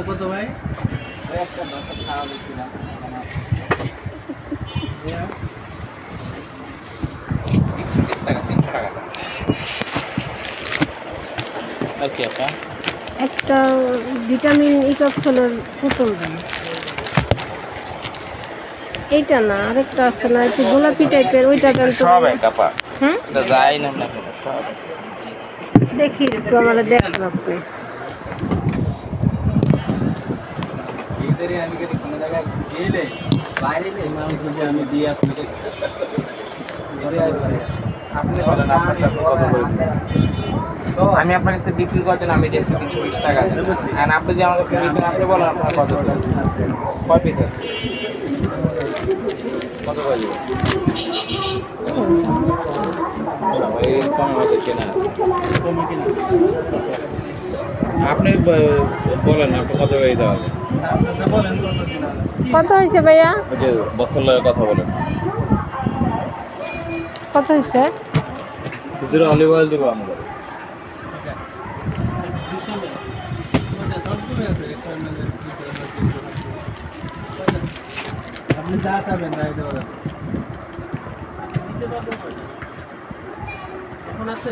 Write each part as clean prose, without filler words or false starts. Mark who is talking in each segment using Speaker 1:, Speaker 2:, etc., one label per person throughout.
Speaker 1: কত ভাই?
Speaker 2: একটা ভাষা খাওয়া দিচ্ছিলাম আমার 320 টাকা 300 টাকা আর কি আপা
Speaker 3: একটা ভিটামিন ই ক্যাপসুলের বোতল দেন। এইটা না, আরেকটা আছে না, একটু গোলাপি টাইপের, ওইটা দেন তো।
Speaker 2: সব এক আপা
Speaker 3: হুম,
Speaker 2: এটা যাই না না সব
Speaker 3: দেখি একটু আমাদের দেখবো আপনি।
Speaker 1: এইটারই আমি যদি কোনো জায়গায় গেলে বাইরে মানুষ যদি আমি দিয়ে আপনাকে
Speaker 2: আপনি বলেন আপনার কত বলবেন আমি আপনার কাছে বিক্রি করার জন্য আমি দিয়েছি 320 টাকা আর আপনি যে আমার কাছে বিক্রি আপনি বলেন আপনার কত কয় পিস আছে কত বাজে সবাই কম আমাদের কেনা আছে আপনি বলেন আপনি কত বাজে দেওয়া
Speaker 3: কত হয়েছে ভাইয়া?
Speaker 2: ওই যে বছর লাগে কথা বলেন
Speaker 3: কত হয়েছে?
Speaker 2: দুটো অলিভ অয়েল দেবো আমাদের
Speaker 1: আপনি যা চাবেন তাই দেওয়া যাবে। এখন আছে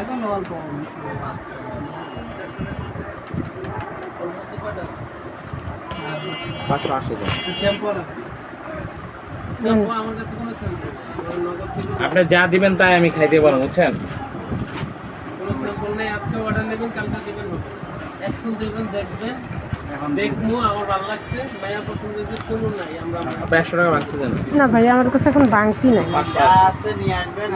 Speaker 1: এখন অল্প
Speaker 2: 580 আপনি যা দিবেন তাই আমি খাইতে পারবো বুঝছেন
Speaker 1: দেখবো আমার ভালো লাগছে মায়া পছন্দ হয়েছে কোনো নাই আমরা
Speaker 2: 100 টাকা বাকি দেন
Speaker 3: না ভাই, আমার কাছে এখন বাংতি নাই।
Speaker 2: আছে নিয়ে আসবেন